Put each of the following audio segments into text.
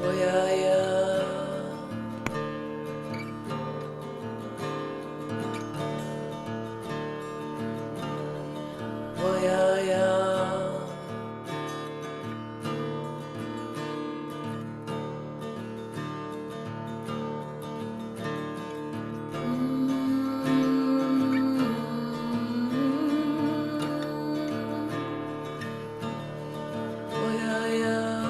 Oh yeah, yeah. Oh yeah, yeah. Oh yeah, yeah.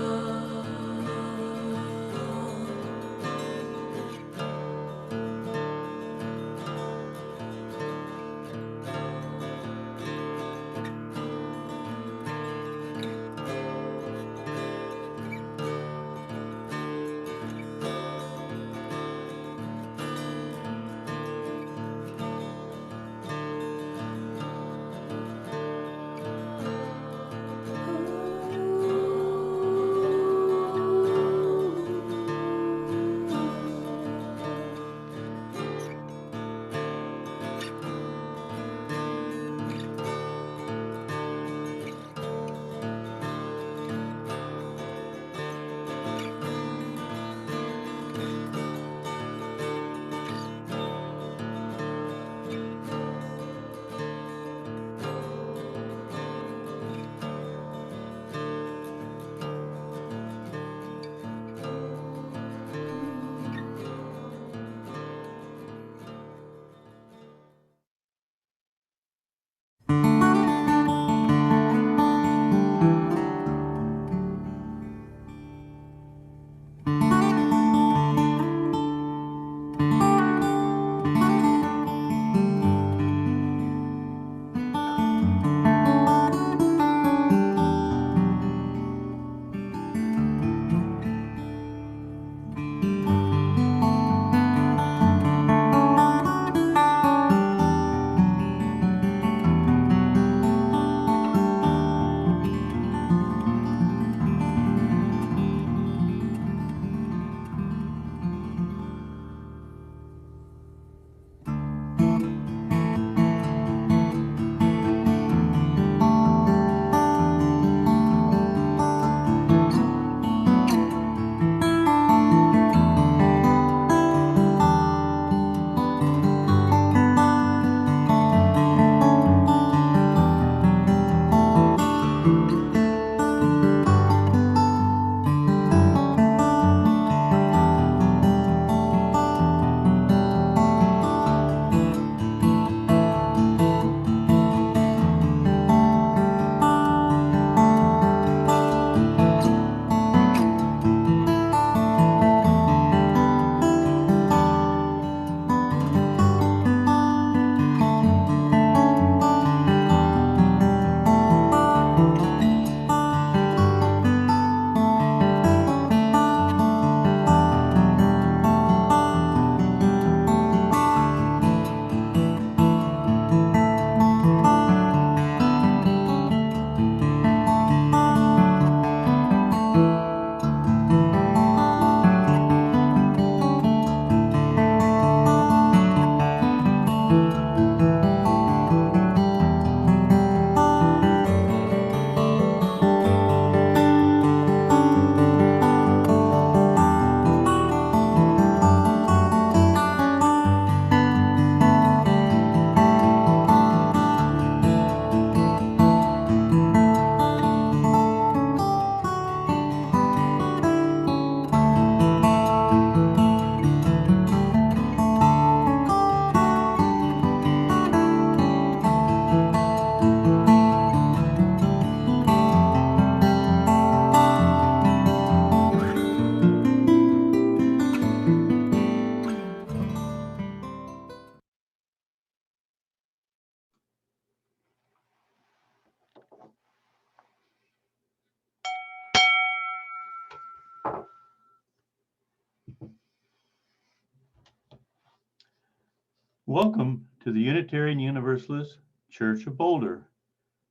Welcome to the Unitarian Universalist Church of Boulder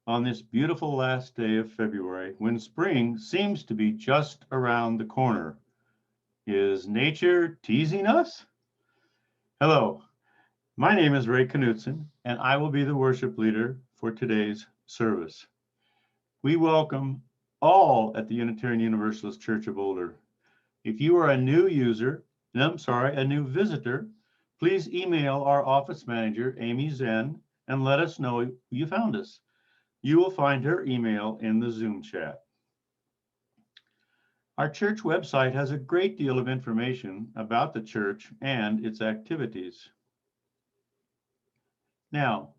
on this beautiful last day of February when spring seems to be just around the corner. Is nature teasing us? Hello, my name is Ray Knutson, and I will be the worship leader for today's service. We welcome all at the Unitarian Universalist Church of Boulder. If you are a new a new visitor, please email our office manager, Amy Zen, and let us know you found us. You will find her email in the Zoom chat. Our church website has a great deal of information about the church and its activities. Now,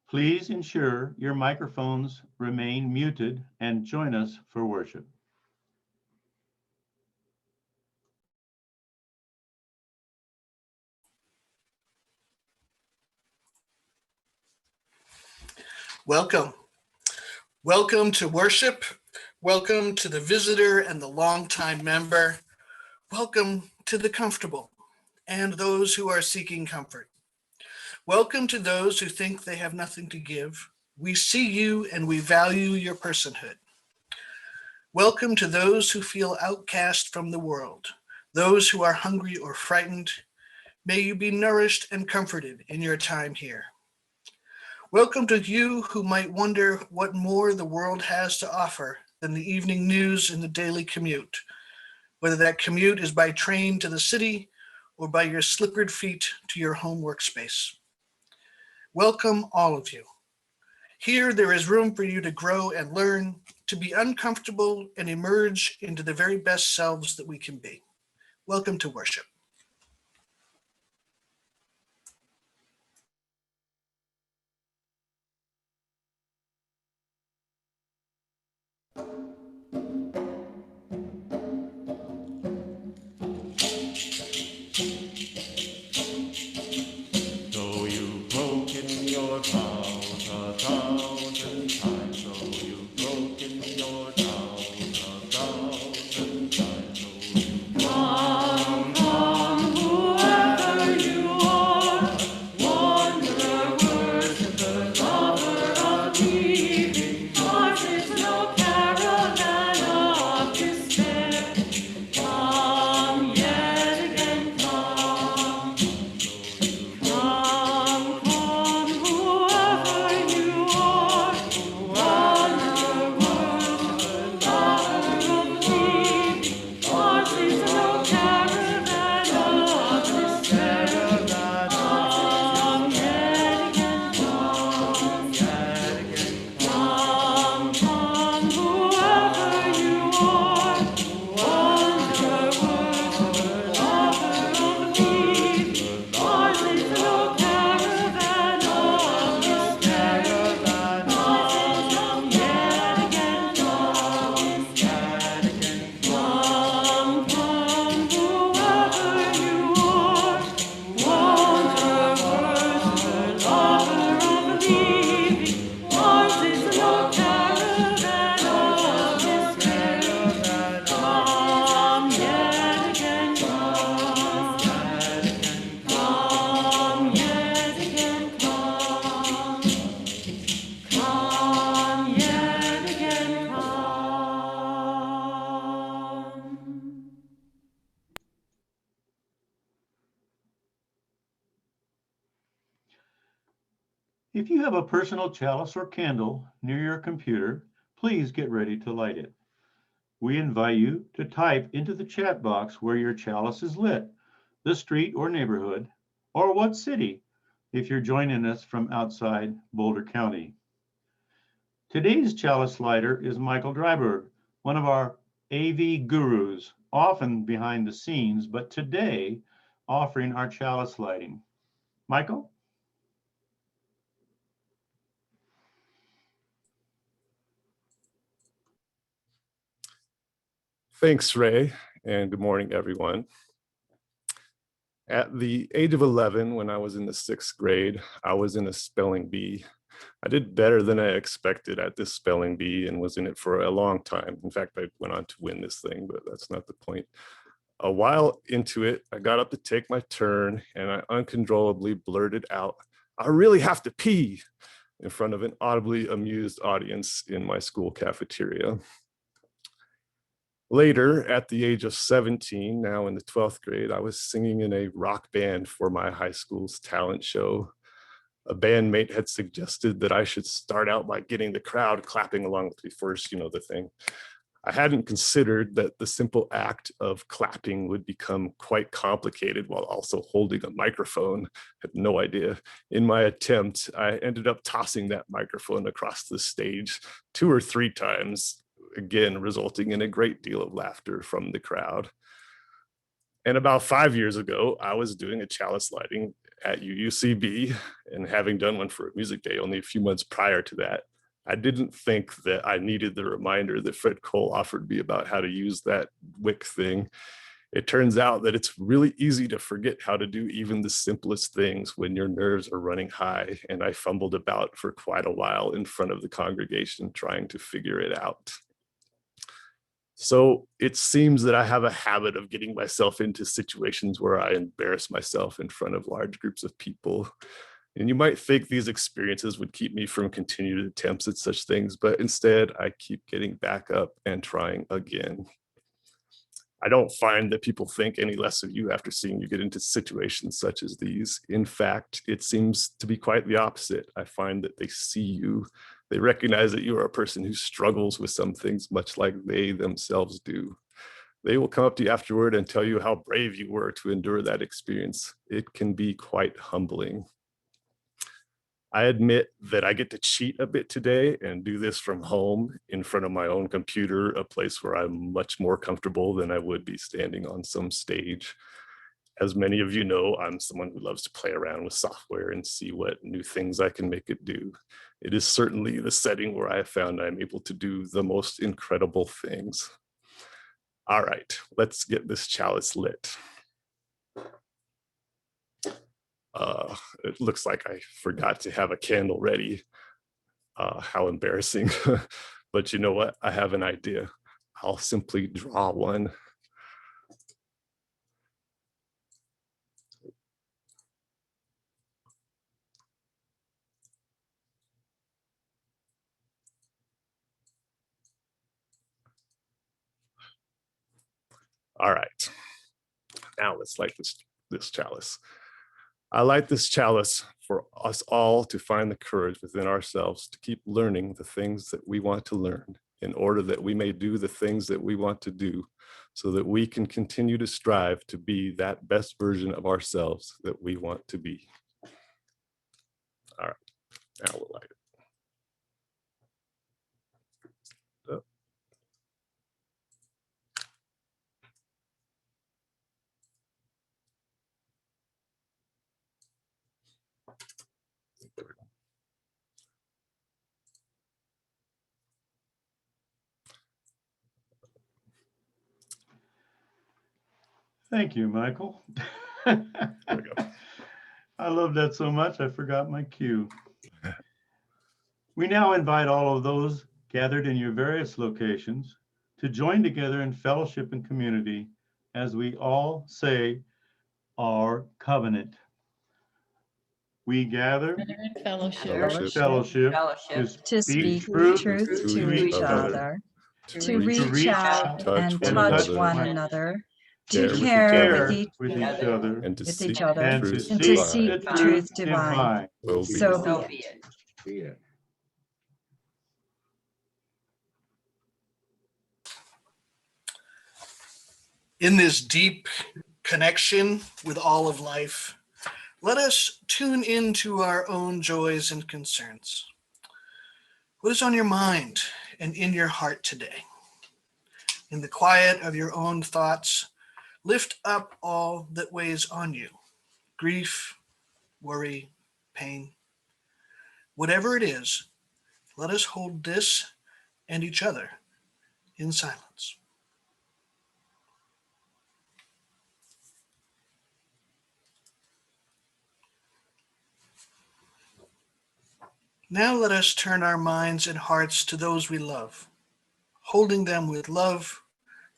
please ensure your microphones remain muted and join us for worship. Welcome. Welcome to worship. Welcome to the visitor and the longtime member. Welcome to the comfortable and those who are seeking comfort. Welcome to those who think they have nothing to give. We see you and we value your personhood. Welcome to those who feel outcast from the world, those who are hungry or frightened. May you be nourished and comforted in your time here. Welcome to you who might wonder what more the world has to offer than the evening news and the daily commute, whether that commute is by train to the city or by your slippered feet to your home workspace. Welcome, all of you. Here, there is room for you to grow and learn, to be uncomfortable and emerge into the very best selves that we can be. Welcome to worship. Though you've broken your vows 1,000 times, though you've broken your vows 1,000 times, though you come, come, whoever you are, wanderer, worshiper, lover of leaving, ours is no caravan of despair. Come yet again, come. Come, come, whoever you are, wanderer, worshiper, lover of leaving, ours is no caravan of despair. Come yet again, come. Come, come, whoever you are, wanderer, worshiper, lover of leaving, ours is no caravan of despair. Come yet again, come. Come, come, whoever you are, wanderer, worshiper, lover of leaving, ours is no caravan of despair. Come yet again, come. Come yet again, come. Come yet again, come. If you have a personal chalice or candle near your computer, please get ready to light it. We invite you to type into the chat box where your chalice is lit, the street or neighborhood, or what city, if you're joining us from outside Boulder County. Today's chalice lighter is Michael Dryberg, one of our AV gurus, often behind the scenes, but today offering our chalice lighting. Michael? Thanks, Ray, and good morning, everyone. At the age of 11, when I was in the 6th grade, I was in a spelling bee. I did better than I expected at this spelling bee and was in it for a long time. In fact, I went on to win this thing, but that's not the point. A while into it, I got up to take my turn and I uncontrollably blurted out, "I really have to pee," in front of an audibly amused audience in my school cafeteria. Later, at the age of 17, now in the 12th grade, I was singing in a rock band for my high school's talent show. A bandmate had suggested that I should start out by getting the crowd clapping along with me first, you know the thing. I hadn't considered that the simple act of clapping would become quite complicated while also holding a microphone. I had no idea. In my attempt, I ended up tossing that microphone across the stage 2 or 3 times, again, resulting in a great deal of laughter from the crowd. And about 5 years ago, I was doing a chalice lighting at UUCB, and having done one for a music day only a few months prior to that, I didn't think that I needed the reminder that Fred Cole offered me about how to use that wick thing. It turns out that it's really easy to forget how to do even the simplest things when your nerves are running high, and I fumbled about for quite a while in front of the congregation trying to figure it out. So it seems that I have a habit of getting myself into situations where I embarrass myself in front of large groups of people. And you might think these experiences would keep me from continued attempts at such things, but instead I keep getting back up and trying again. I don't find that people think any less of you after seeing you get into situations such as these. In fact, it seems to be quite the opposite. I find that they see you. They recognize that you are a person who struggles with some things much like they themselves do. They will come up to you afterward and tell you how brave you were to endure that experience. It can be quite humbling. I admit that I get to cheat a bit today and do this from home in front of my own computer, a place where I'm much more comfortable than I would be standing on some stage. As many of you know, I'm someone who loves to play around with software and see what new things I can make it do. It is certainly the setting where I have found I'm able to do the most incredible things. All right, let's get this chalice lit. It looks like I forgot to have a candle ready. How embarrassing. But you know what? I have an idea. I'll simply draw one. All right, now let's light this chalice. I light this chalice for us all to find the courage within ourselves to keep learning the things that we want to learn in order that we may do the things that we want to do so that we can continue to strive to be that best version of ourselves that we want to be. All right, now we'll light it. Thank you, Michael. There we go. I love that so much, I forgot my cue. We now invite all of those gathered in your various locations to join together in fellowship and community as we all say our covenant. We gather Fellowship. fellowship to speak truth to each other, to reach out and touch one another, to care with each other, and to with seek each other, and truth to and to seek seek the truth divine. will be. So be it. In this deep connection with all of life, let us tune into our own joys and concerns. What is on your mind and in your heart today? In the quiet of your own thoughts, lift up all that weighs on you: grief, worry, pain. Whatever it is, let us hold this and each other in silence. Now let us turn our minds and hearts to those we love, holding them with love,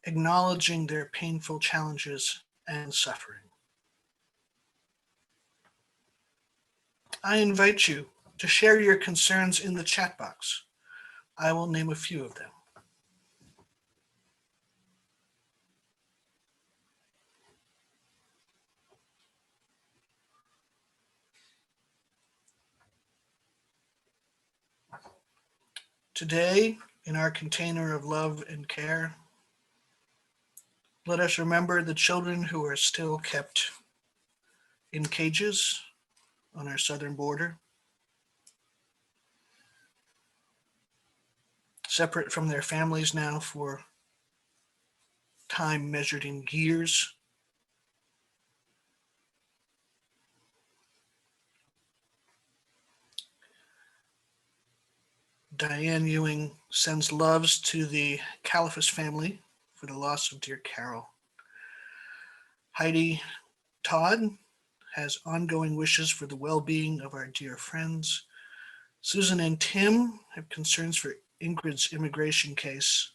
acknowledging their painful challenges and suffering. I invite you to share your concerns in the chat box. I will name a few of them. Today, in our container of love and care. Let us remember the children who are still kept in cages on our southern border, separate from their families now for time measured in years. Diane Ewing sends loves to the Caliphus family for the loss of dear Carol. Heidi Todd has ongoing wishes for the well-being of our dear friends. Susan and Tim have concerns for Ingrid's immigration case.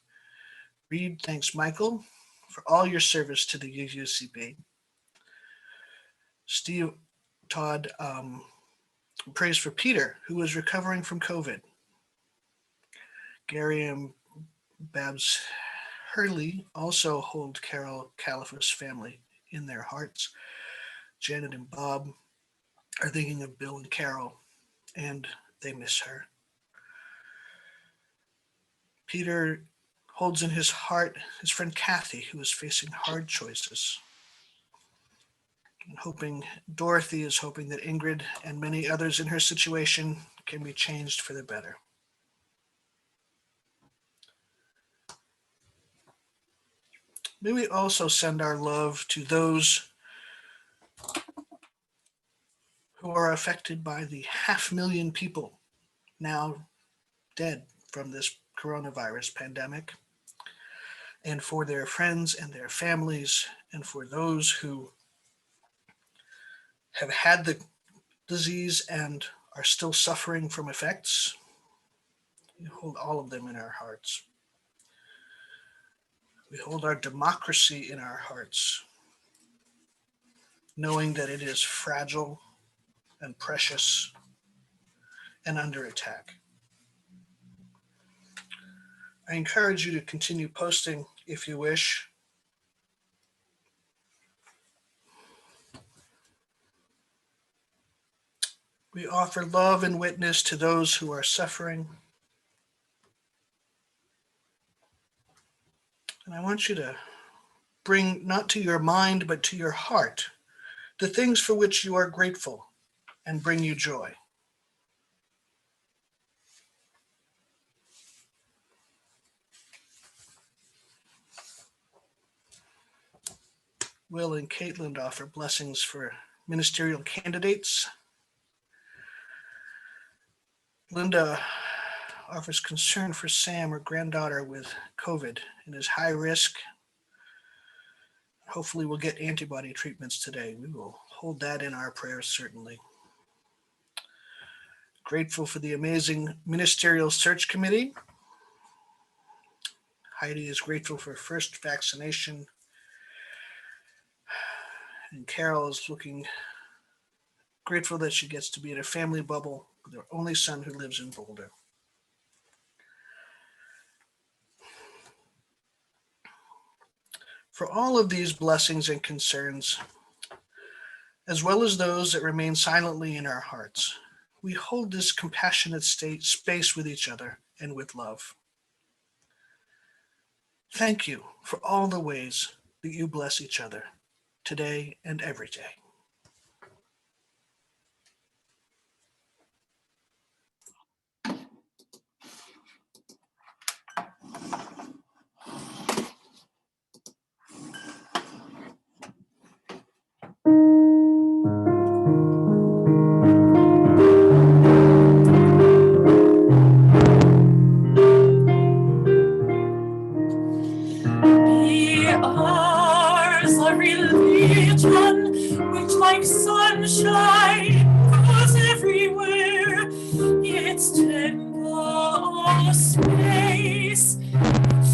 Reed thanks Michael for all your service to the UUCB. Steve Todd prays for Peter, who is recovering from COVID. Gary and Babs Hurley also hold Carol Caliphus family in their hearts. Janet and Bob are thinking of Bill and Carol, and they miss her. Peter holds in his heart his friend Kathy, who is facing hard choices. And Dorothy is hoping that Ingrid and many others in her situation can be changed for the better. May we also send our love to those who are affected by the 500,000 people now dead from this coronavirus pandemic, and for their friends and their families, and for those who have had the disease and are still suffering from effects. We hold all of them in our hearts. We hold our democracy in our hearts, knowing that it is fragile and precious and under attack. I encourage you to continue posting if you wish. We offer love and witness to those who are suffering. And I want you to bring not to your mind, but to your heart, the things for which you are grateful and bring you joy. Will and Caitlin offer blessings for ministerial candidates. Linda offers concern for Sam, her granddaughter, with COVID and is high risk. Hopefully we'll get antibody treatments today. We will hold that in our prayers, certainly. Grateful for the amazing ministerial search committee. Heidi is grateful for first vaccination. And Carol is grateful that she gets to be in a family bubble with her only son who lives in Boulder. For all of these blessings and concerns, as well as those that remain silently in our hearts, we hold this compassionate space with each other and with love. Thank you for all the ways that you bless each other today and every day. Be ours a religion which like sunshine goes everywhere. Its temple space,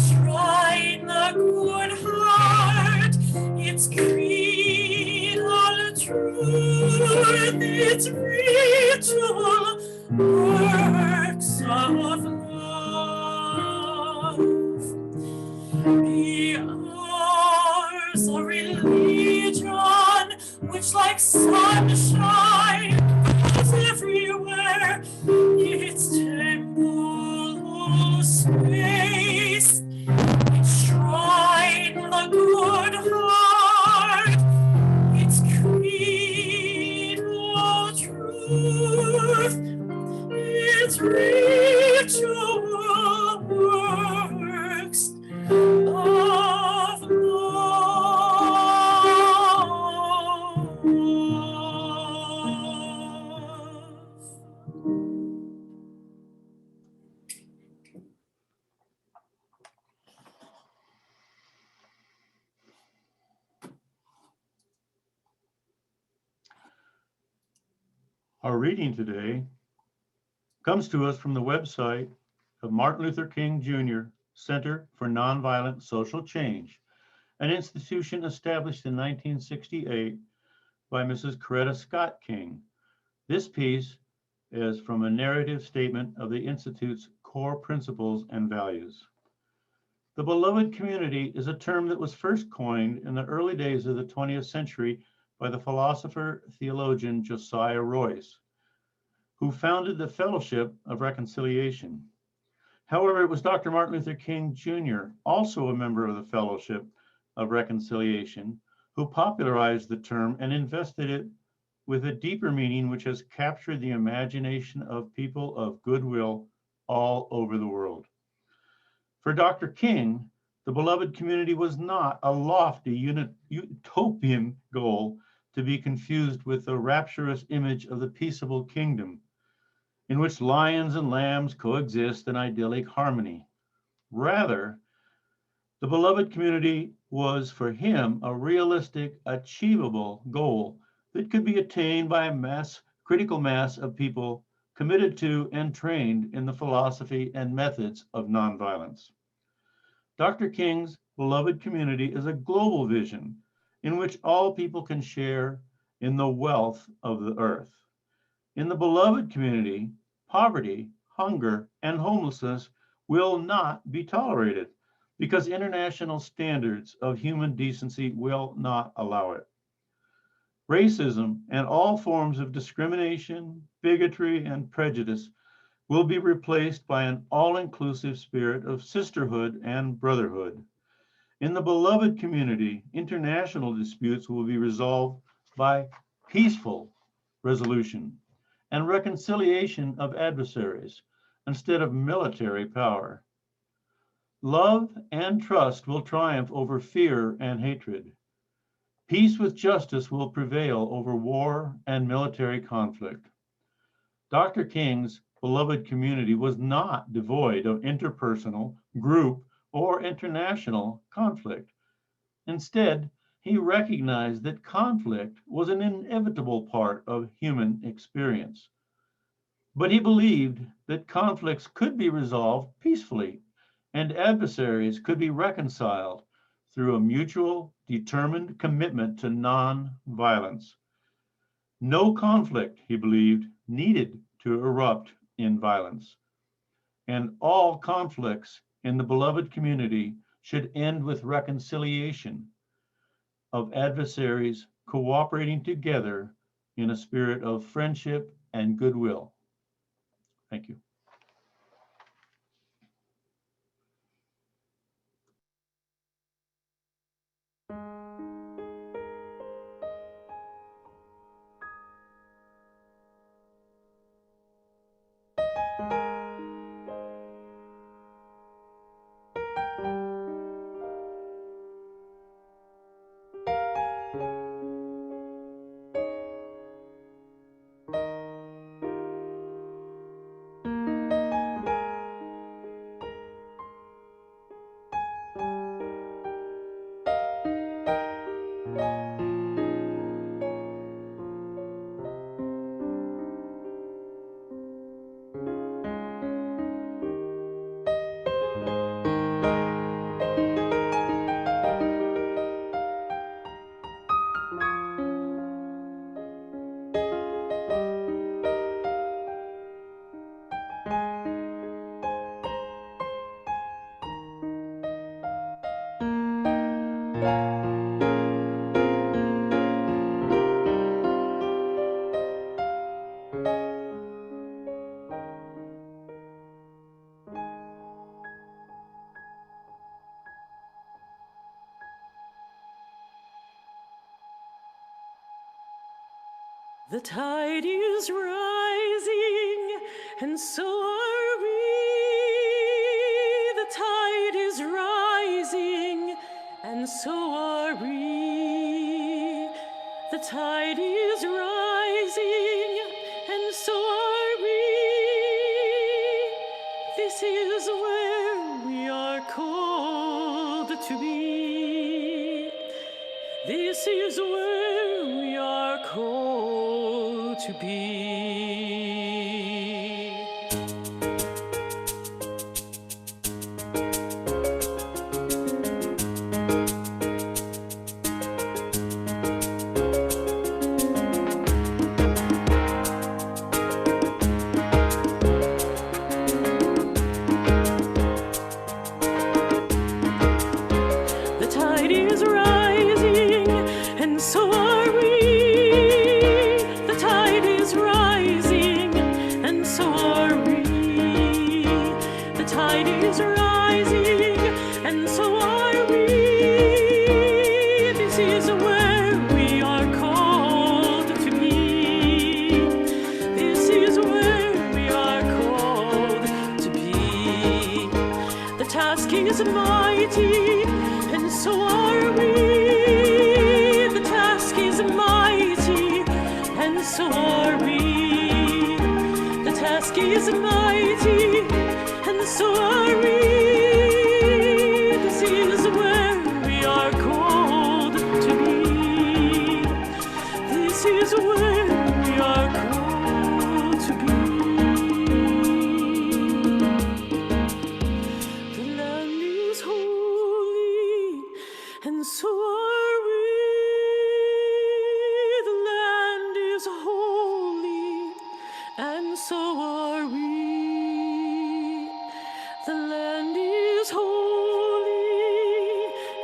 shrine the good heart, its creed all truth, its ritual works of love. Be ours a religion which like sunshine goes everywhere. Its temple space, truth, its ritual works of love. Our reading today comes to us from the website of Martin Luther King Jr. Center for Nonviolent Social Change, an institution established in 1968 by Mrs. Coretta Scott King. This piece is from a narrative statement of the Institute's core principles and values. The beloved community is a term that was first coined in the early days of the 20th century by the philosopher theologian Josiah Royce, who founded the Fellowship of Reconciliation. However, it was Dr. Martin Luther King Jr., also a member of the Fellowship of Reconciliation, who popularized the term and invested it with a deeper meaning which has captured the imagination of people of goodwill all over the world. For Dr. King, the beloved community was not a lofty utopian goal to be confused with the rapturous image of the peaceable kingdom, in which lions and lambs coexist in idyllic harmony. Rather, the beloved community was for him a realistic, achievable goal that could be attained by a critical mass of people committed to and trained in the philosophy and methods of nonviolence. Dr. King's beloved community is a global vision in which all people can share in the wealth of the earth. In the beloved community, poverty, hunger, and homelessness will not be tolerated because international standards of human decency will not allow it. Racism and all forms of discrimination, bigotry, and prejudice will be replaced by an all-inclusive spirit of sisterhood and brotherhood. In the beloved community, international disputes will be resolved by peaceful resolution and reconciliation of adversaries instead of military power. Love and trust will triumph over fear and hatred. Peace with justice will prevail over war and military conflict. Dr. King's beloved community was not devoid of interpersonal, group, or international conflict. Instead, he recognized that conflict was an inevitable part of human experience. But he believed that conflicts could be resolved peacefully and adversaries could be reconciled through a mutual, determined commitment to non-violence. No conflict, he believed, needed to erupt in violence. And all conflicts in the beloved community should end with reconciliation of adversaries cooperating together in a spirit of friendship and goodwill. Thank you. The tide is rising and so are we. The tide is rising, and so are we. The tide is rising, and so are we. This is where we are called to be. This is where we are called to be. The tide is rising, and so are we. The tide is rising, and so are we. The tide is rising, and so are we. This is where we are called to be. This is where we are called to be. The task is mighty, and so are we. The task is mighty, and so are we. The task is mighty, and so are we. This is where we are called to be. This is where we are called to be. The land is holy, and so are we. The land is holy, and so are we. The land is holy,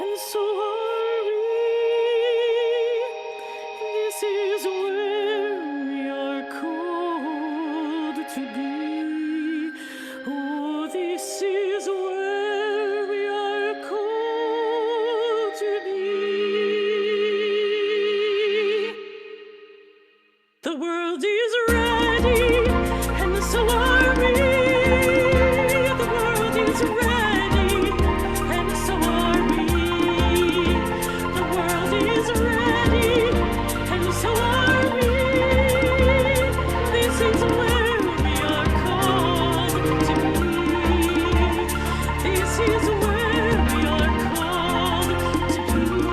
and so are we. This is where we are called to be. Oh, this is where we are called to be. The world is ready, and so are we. The world is ready, and so are we. The world is ready, and so are we. This is where we are called to be. This is where we are called to be.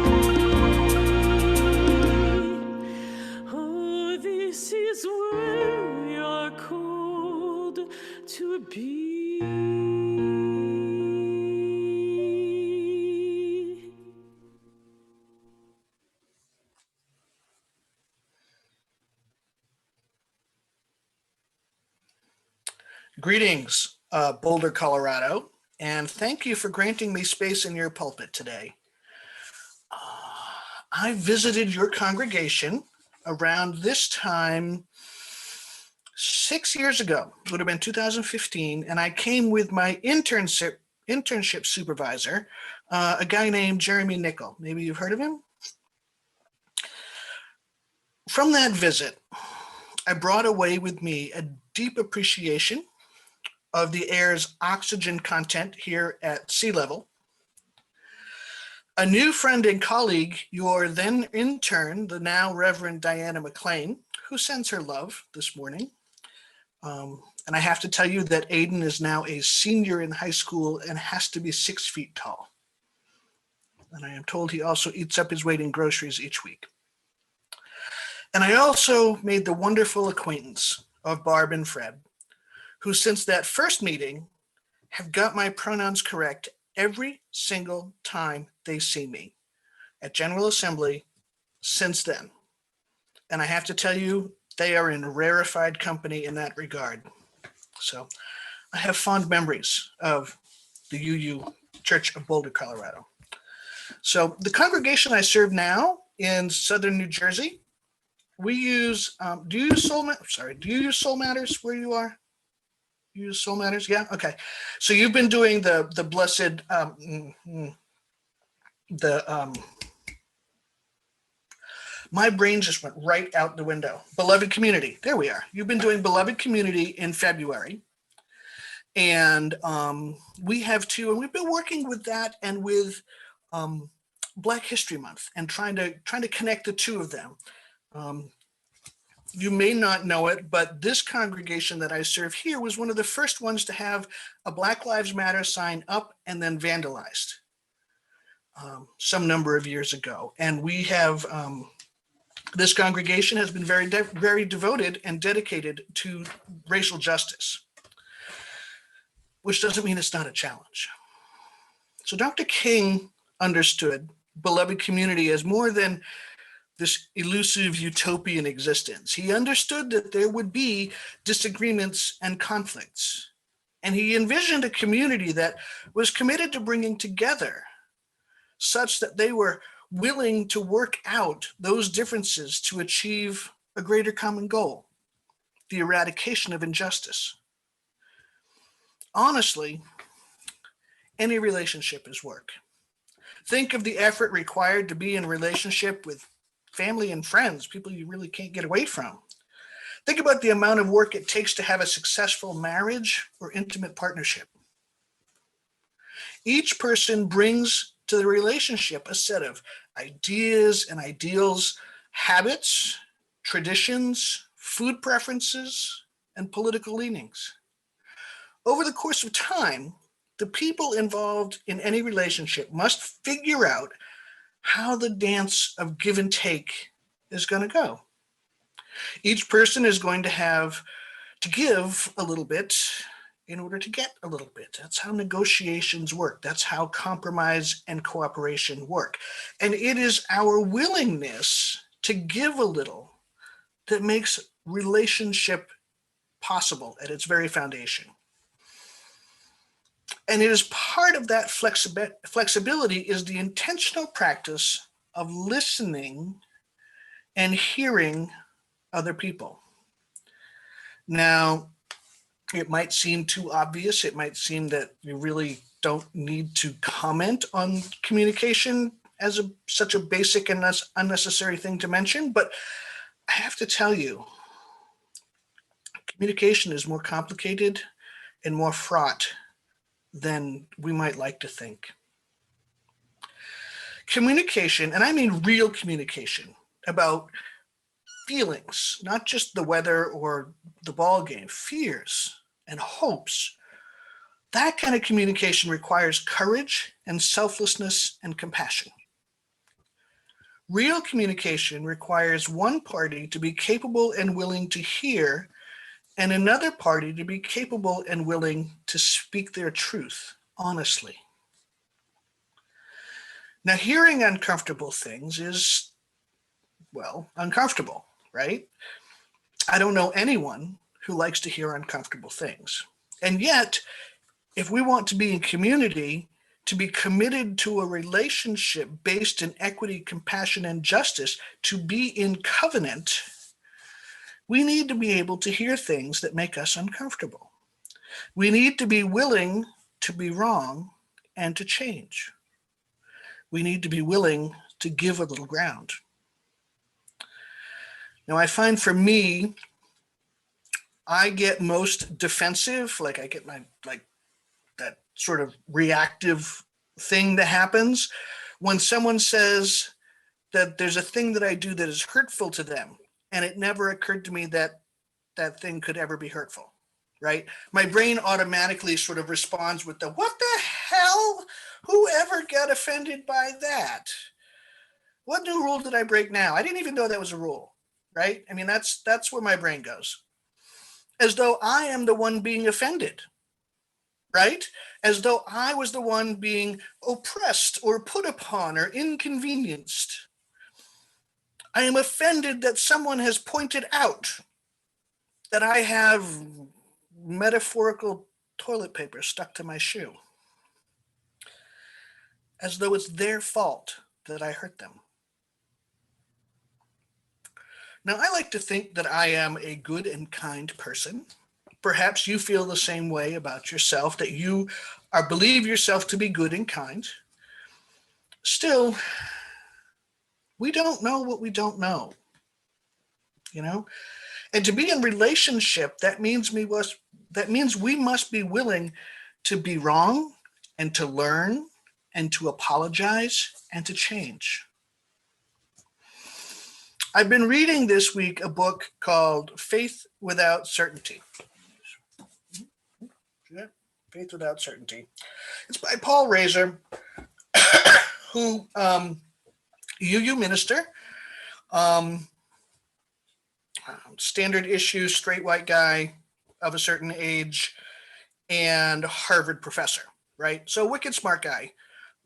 Oh, this is where we are called to be. Greetings, Boulder, Colorado, and thank you for granting me space in your pulpit today. I visited your congregation around this time 6 years ago. It would have been 2015, and I came with my internship supervisor, a guy named Jeremy Nickel. Maybe you've heard of him? From that visit, I brought away with me a deep appreciation of the air's oxygen content here at sea level. A new friend and colleague, your then intern, the now Reverend Diana McLean, who sends her love this morning. And I have to tell you that Aiden is now a senior in high school and has to be 6 feet tall. And I am told he also eats up his weight in groceries each week. And I also made the wonderful acquaintance of Barb and Fred, who since that first meeting have got my pronouns correct every single time they see me at General Assembly since then. And I have to tell you, they are in rarefied company in that regard. So I have fond memories of the UU Church of Boulder, Colorado. So the congregation I serve now in Southern New Jersey, we use, do you use Soul Matters where you are? You use Soul Matters? Yeah, okay. So you've been doing the blessed, My brain just went right out the window. Beloved community. There we are. You've been doing beloved community in February. And we have too, and we've been working with that and with Black History Month and trying to connect the two of them. You may not know it, but this congregation that I serve here was one of the first ones to have a Black Lives Matter sign up and then vandalized some number of years ago. And we have, this congregation has been very devoted and dedicated to racial justice, which doesn't mean it's not a challenge. So Dr. King understood beloved community as more than this elusive utopian existence. He understood that there would be disagreements and conflicts. And he envisioned a community that was committed to bringing together such that they were willing to work out those differences to achieve a greater common goal, the eradication of injustice. Honestly, any relationship is work. Think of the effort required to be in a relationship with family and friends, people you really can't get away from. Think about the amount of work it takes to have a successful marriage or intimate partnership. Each person brings to the relationship a set of ideas and ideals, habits, traditions, food preferences, and political leanings. Over the course of time, the people involved in any relationship must figure out how the dance of give and take is going to go. Each person is going to have to give a little bit in order to get a little bit. That's how negotiations work. That's how compromise and cooperation work. And it is our willingness to give a little that makes relationship possible at its very foundation. And it is part of that flexibility is the intentional practice of listening and hearing other people. Now, it might seem too obvious. It might seem that you really don't need to comment on communication as such a basic and unnecessary thing to mention, but I have to tell you, communication is more complicated and more fraught than we might like to think. Communication, and I mean real communication about feelings, not just the weather or the ball game, fears and hopes. That kind of communication requires courage and selflessness and compassion. Real communication requires one party to be capable and willing to hear and another party to be capable and willing to speak their truth honestly. Now, hearing uncomfortable things is, well, uncomfortable, right? I don't know anyone who likes to hear uncomfortable things. And yet, if we want to be in community, to be committed to a relationship based in equity, compassion, and justice, to be in covenant, we need to be able to hear things that make us uncomfortable. We need to be willing to be wrong and to change. We need to be willing to give a little ground. Now, I find for me, I get most defensive, like I get that sort of reactive thing that happens when someone says that there's a thing that I do that is hurtful to them. And it never occurred to me that that thing could ever be hurtful, right? My brain automatically sort of responds with the, what the hell? Whoever got offended by that? What new rule did I break now? I didn't even know that was a rule, right? I mean, that's where my brain goes. As though I am the one being offended, right? As though I was the one being oppressed or put upon or inconvenienced. I am offended that someone has pointed out that I have metaphorical toilet paper stuck to my shoe, as though it's their fault that I hurt them. Now, I like to think that I am a good and kind person. Perhaps you feel the same way about yourself, that you believe yourself to be good and kind. Still, We don't know what we don't know, you know? And to be in relationship, that means we must be willing to be wrong and to learn and to apologize and to change. I've been reading this week a book called Faith Without Certainty. Faith Without Certainty. It's by Paul Razor, who UU minister, standard issue, straight white guy of a certain age, and Harvard professor, right? So wicked smart guy.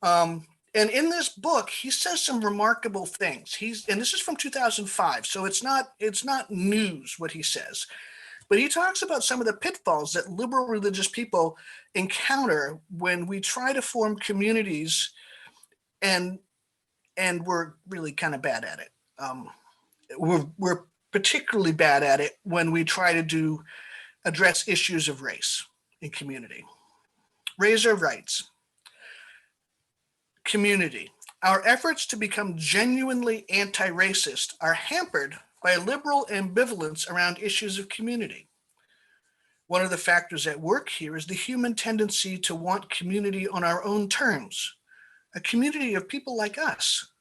And in this book, he says some remarkable things. And this is from 2005, so it's not news what he says, but he talks about some of the pitfalls that liberal religious people encounter when we try to form communities, and we're really kind of bad at it. We're particularly bad at it when we try to address issues of race in community. Razor writes, community. Our efforts to become genuinely anti-racist are hampered by liberal ambivalence around issues of community. One of the factors at work here is the human tendency to want community on our own terms, a community of people like us.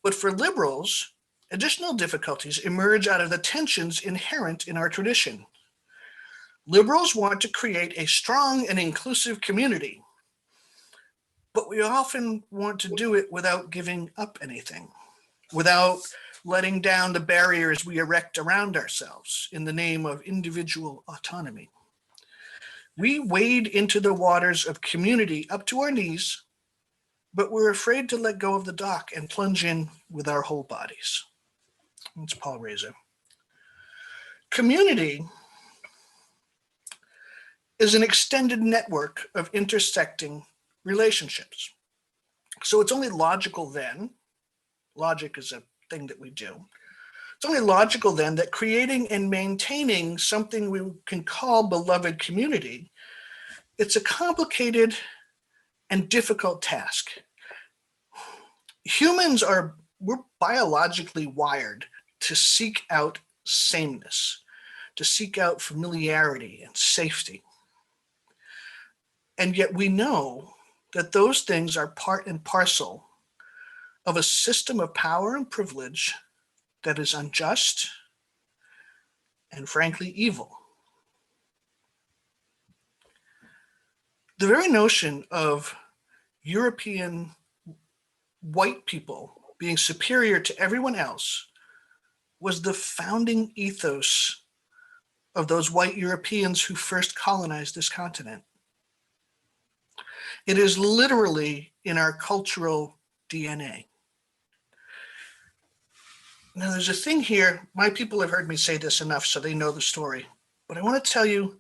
But for liberals, additional difficulties emerge out of the tensions inherent in our tradition. Liberals want to create a strong and inclusive community, but we often want to do it without giving up anything, without letting down the barriers we erect around ourselves in the name of individual autonomy. We wade into the waters of community up to our knees, but we're afraid to let go of the dock and plunge in with our whole bodies. That's Paul Razor. Community is an extended network of intersecting relationships. So it's only logical then, logic is a thing that we do, it's only logical then that creating and maintaining something we can call beloved community, it's a complicated and difficult task. We're biologically wired to seek out sameness, to seek out familiarity and safety. And yet we know that those things are part and parcel of a system of power and privilege that is unjust and frankly evil. The very notion of European white people being superior to everyone else was the founding ethos of those white Europeans who first colonized this continent. It is literally in our cultural DNA. Now, there's a thing here, my people have heard me say this enough so they know the story, but I want to tell you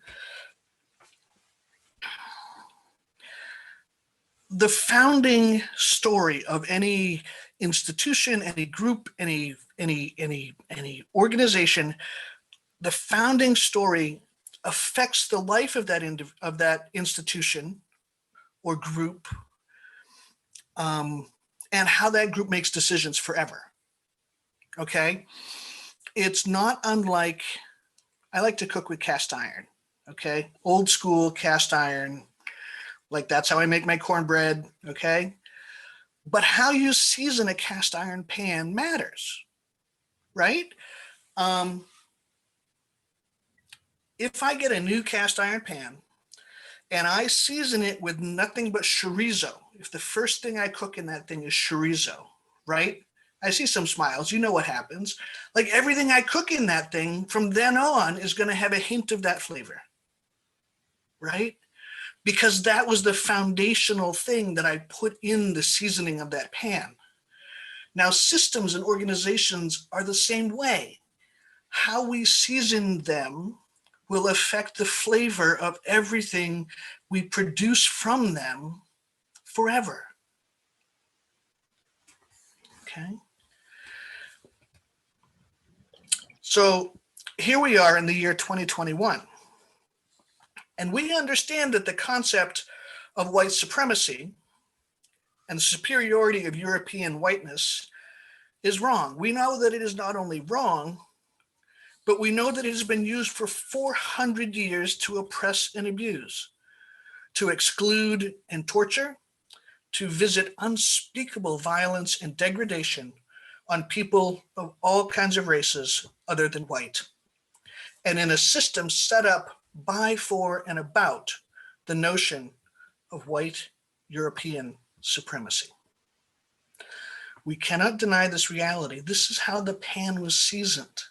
the founding story of any institution, any group, any organization, the founding story affects the life of that institution or group, and how that group makes decisions forever. Okay, it's not unlike, I like to cook with cast iron. Okay, old school cast iron, like that's how I make my cornbread. Okay, but how you season a cast iron pan matters, right? If I get a new cast iron pan and I season it with nothing but chorizo, if the first thing I cook in that thing is chorizo, right? I see some smiles, you know what happens. Like everything I cook in that thing from then on is going to have a hint of that flavor, right? Because that was the foundational thing that I put in the seasoning of that pan. Now, systems and organizations are the same way. How we season them will affect the flavor of everything we produce from them forever. Okay. So here we are in the year 2021. And we understand that the concept of white supremacy and the superiority of European whiteness is wrong. We know that it is not only wrong, but we know that it has been used for 400 years to oppress and abuse, to exclude and torture, to visit unspeakable violence and degradation on people of all kinds of races other than white, and in a system set up by, for, and about the notion of white European supremacy. We cannot deny this reality. This is how the pan was seasoned.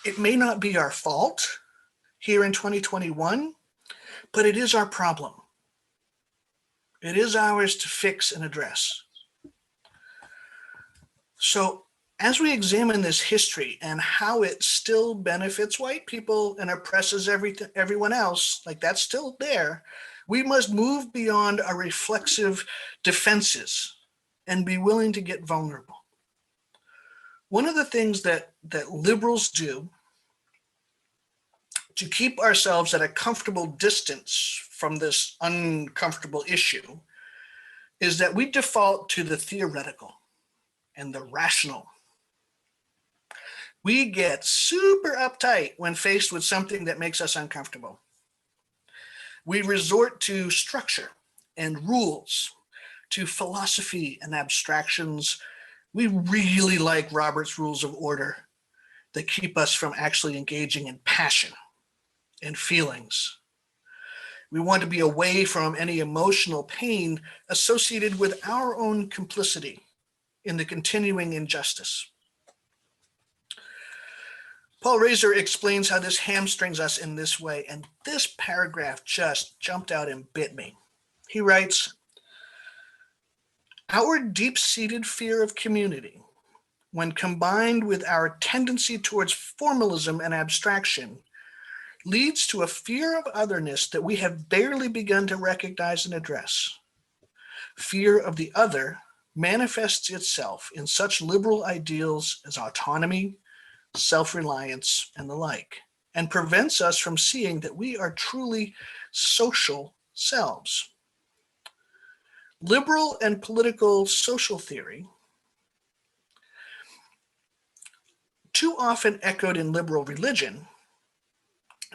It may not be our fault here in 2021, but it is our problem. It is ours to fix and address. So as we examine this history and how it still benefits white people and oppresses everyone else, like that's still there, we must move beyond our reflexive defenses and be willing to get vulnerable. One of the things that liberals do to keep ourselves at a comfortable distance from this uncomfortable issue is that we default to the theoretical and the rational. We get super uptight when faced with something that makes us uncomfortable. We resort to structure and rules, to philosophy and abstractions. We really like Robert's Rules of Order that keep us from actually engaging in passion and feelings. We want to be away from any emotional pain associated with our own complicity in the continuing injustice. Paul Razor explains how this hamstrings us in this way, and this paragraph just jumped out and bit me. He writes, "Our deep-seated fear of community, when combined with our tendency towards formalism and abstraction, leads to a fear of otherness that we have barely begun to recognize and address. Fear of the other manifests itself in such liberal ideals as autonomy, self-reliance, and the like, and prevents us from seeing that we are truly social selves. Liberal and political social theory, too often echoed in liberal religion,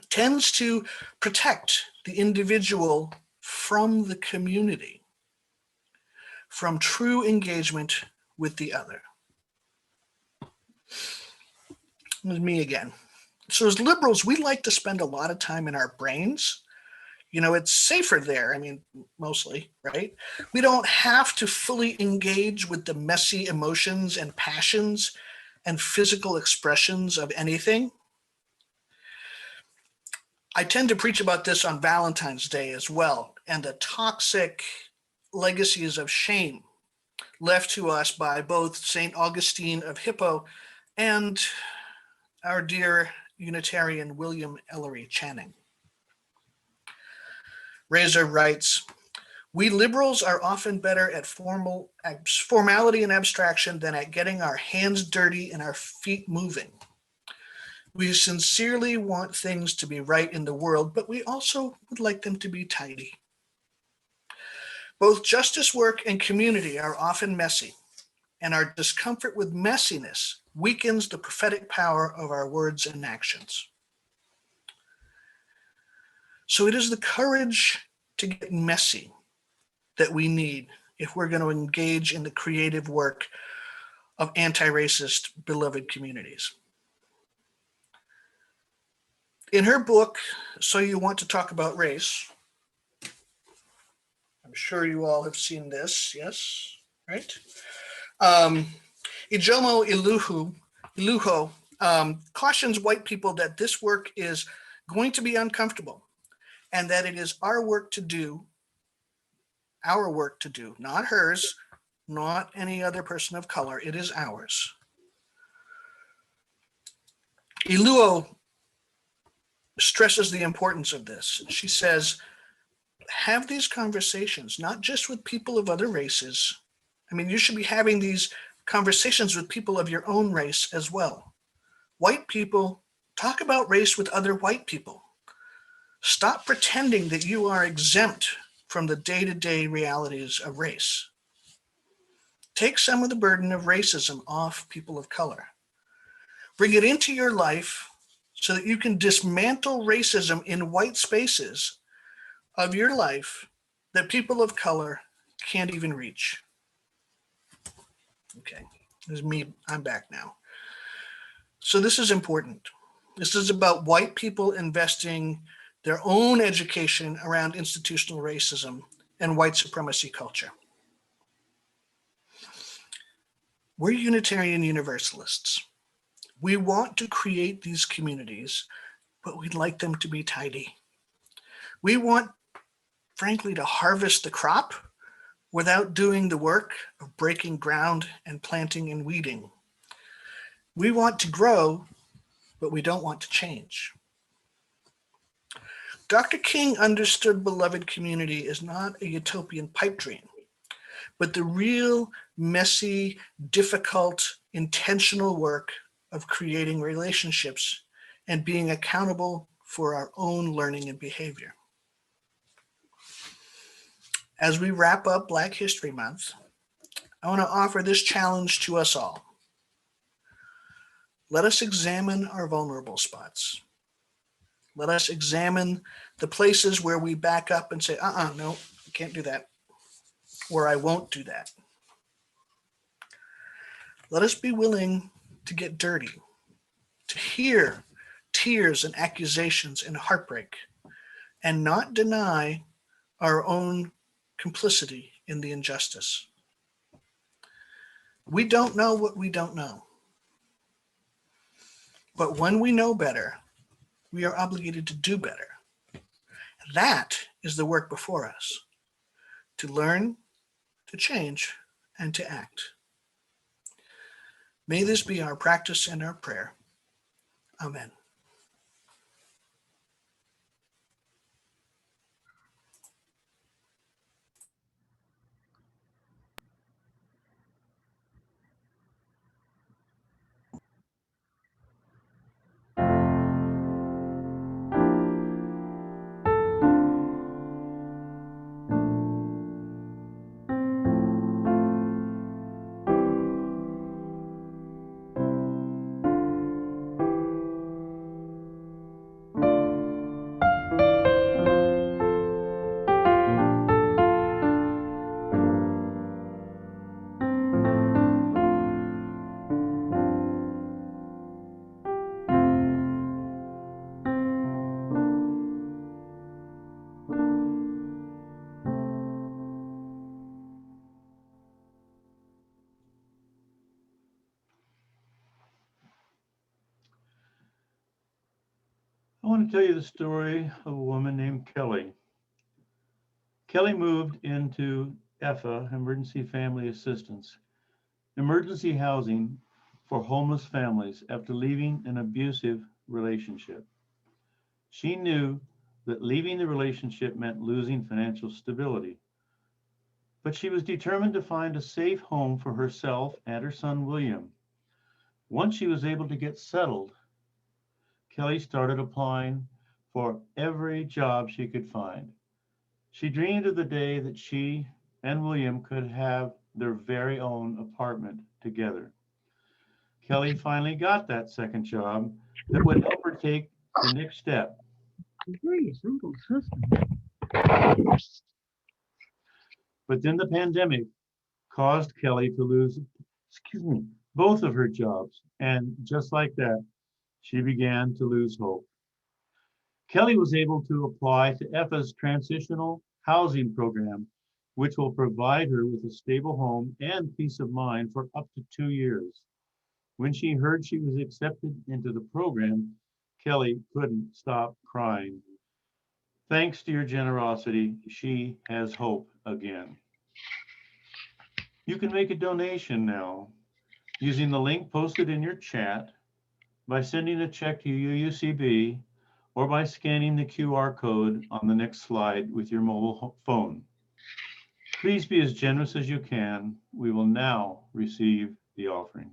tends to protect the individual from the community, from true engagement with the other." It's me again. So as liberals, we like to spend a lot of time in our brains. You know, it's safer there. I mean, mostly, right? We don't have to fully engage with the messy emotions and passions and physical expressions of anything. I tend to preach about this on Valentine's Day as well, and the toxic legacies of shame left to us by both St. Augustine of Hippo and our dear Unitarian William Ellery Channing. Razor writes, "We liberals are often better at formality and abstraction than at getting our hands dirty and our feet moving. We sincerely want things to be right in the world, but we also would like them to be tidy. Both justice work and community are often messy, and our discomfort with messiness weakens the prophetic power of our words and actions. So it is the courage to get messy that we need if we're going to engage in the creative work of anti-racist beloved communities." In her book, So You Want to Talk About Race, I'm sure you all have seen this, yes, right? Ijeoma Iluho cautions white people that this work is going to be uncomfortable and that it is our work to do, not hers, not any other person of color, it is ours. Iluho stresses the importance of this. She says, have these conversations, not just with people of other races. I mean, you should be having these conversations with people of your own race as well. White people, talk about race with other white people. Stop pretending that you are exempt from the day-to-day realities of race. Take some of the burden of racism off people of color. Bring it into your life so that you can dismantle racism in white spaces of your life that people of color can't even reach. Okay, this is me. I'm back now. So this is important. This is about white people investing their own education around institutional racism and white supremacy culture. We're Unitarian Universalists. We want to create these communities, but we'd like them to be tidy. We want, frankly, to harvest the crop without doing the work of breaking ground and planting and weeding. We want to grow, but we don't want to change. Dr. King understood beloved community as not a utopian pipe dream, but the real, messy, difficult, intentional work of creating relationships and being accountable for our own learning and behavior. As we wrap up Black History Month, I want to offer this challenge to us all. Let us examine our vulnerable spots. Let us examine the places where we back up and say, no, I can't do that, or I won't do that. Let us be willing to get dirty, to hear tears and accusations and heartbreak, and not deny our own complicity in the injustice. We don't know what we don't know. But when we know better, we are obligated to do better. That is the work before us, to learn, to change, and to act. May this be our practice and our prayer. Amen. I want to tell you the story of a woman named Kelly. Kelly moved into EFA, Emergency Family Assistance, emergency housing for homeless families after leaving an abusive relationship. She knew that leaving the relationship meant losing financial stability, but she was determined to find a safe home for herself and her son, William. Once she was able to get settled, Kelly started applying for every job she could find. She dreamed of the day that she and William could have their very own apartment together. Kelly finally got that second job that would help her take the next step. But then the pandemic caused Kelly to lose, both of her jobs. And just like that, she began to lose hope. Kelly was able to apply to EFA's transitional housing program, which will provide her with a stable home and peace of mind for up to 2 years. When she heard she was accepted into the program, Kelly couldn't stop crying. Thanks to your generosity, she has hope again. You can make a donation now using the link posted in your chat, by sending a check to UUCB, or by scanning the QR code on the next slide with your mobile phone. Please be as generous as you can. We will now receive the offering.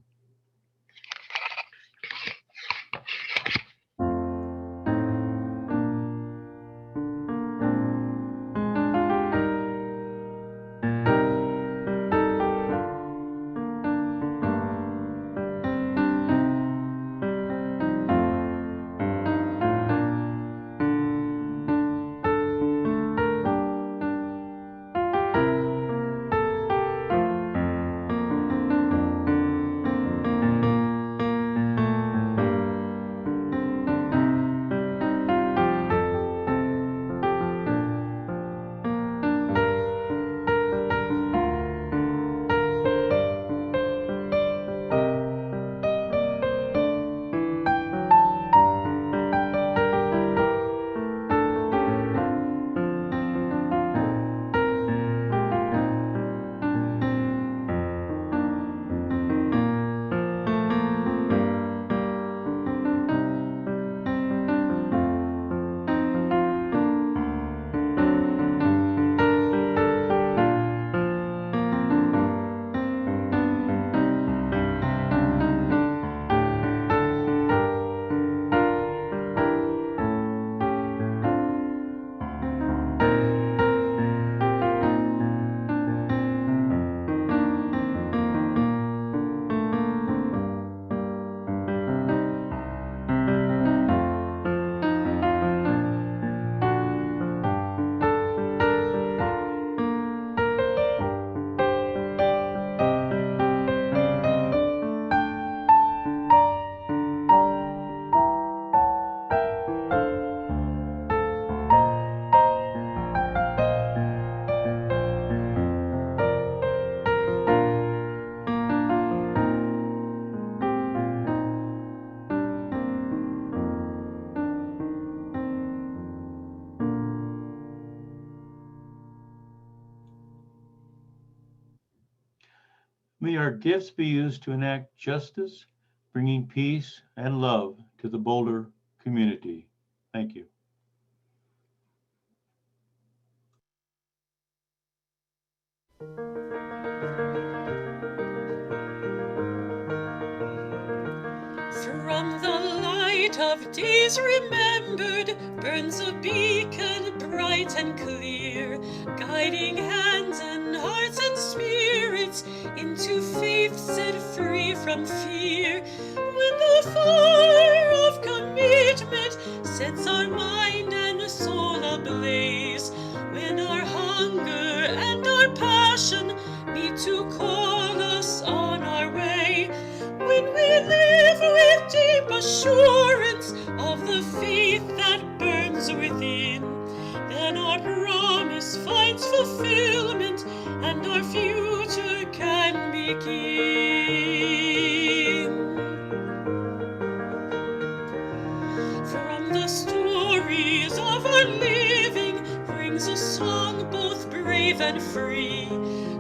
May our gifts be used to enact justice, bringing peace and love to the Boulder community. Thank you. From the light of days remembered burns a beacon bright and clear, guiding hands and hearts and spirits into faith set free from fear. When the fire of commitment sets our mind and soul ablaze, when our hunger and our passion need to call us on our way, when we live with deep assurance of the faith that burns within, then our promise finds fulfillment and our future can begin. From the stories of our living brings a song both brave and free,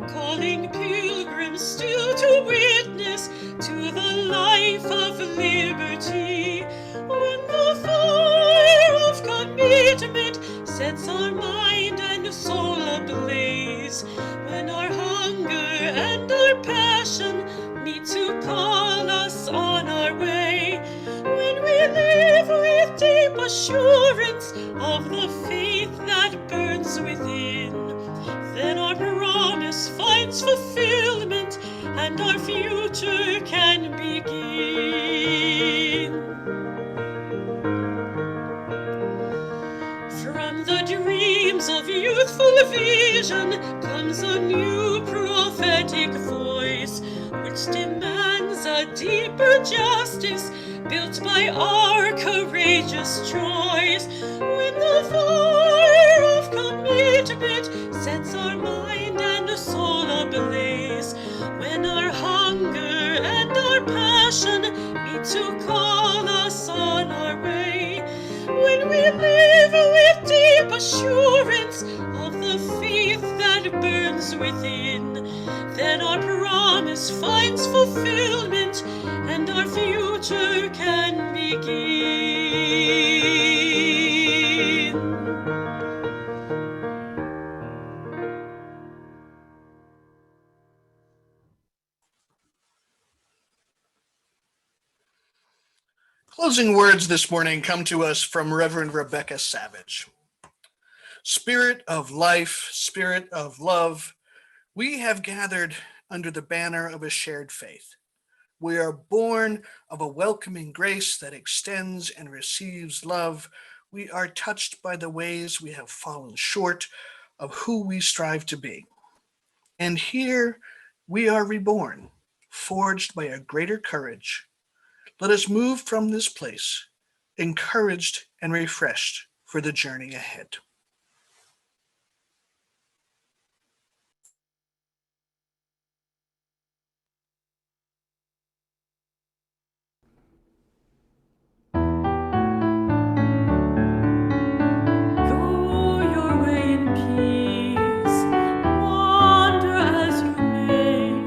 calling pilgrims still to witness to the life of liberty. When the fire of commitment sets our mind and soul ablaze, when our hunger and our passion need to call us on our way, when we live with deep assurance of the faith that burns within, then our promise finds fulfillment and our future can begin. From the dreams of youthful vision comes a new prophetic voice, which demands a deeper justice built by our courageous choice. When the fire of commitment sets our mind and soul ablaze, when our hunger and our passion meet to call us on our way, when we live with deep assurance of the faith that burns within, then our promise finds fulfillment and our future can begin. Closing words this morning come to us from Reverend Rebecca Savage. Spirit of life, Spirit of love, we have gathered under the banner of a shared faith. We are born of a welcoming grace that extends and receives love. We are touched by the ways we have fallen short of who we strive to be. And here we are reborn, forged by a greater courage. Let us move from this place, encouraged and refreshed for the journey ahead. Go your way in peace, wander as you may.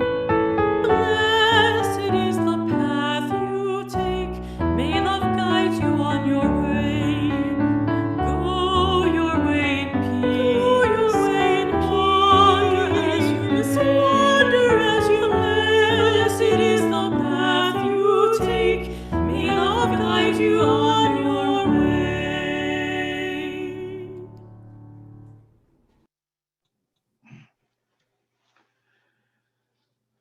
Blessed is the path you take, may love guide you on your way. Go your way in peace, wander as you may. Blessed is the path you take, may love guide you on your way.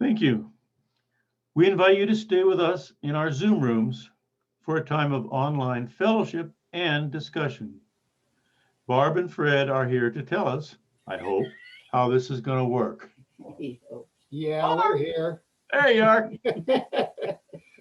Thank you. We invite you to stay with us in our Zoom rooms for a time of online fellowship and discussion. Barb and Fred are here to tell us, I hope, how this is going to work. Yeah, we're here. There you are.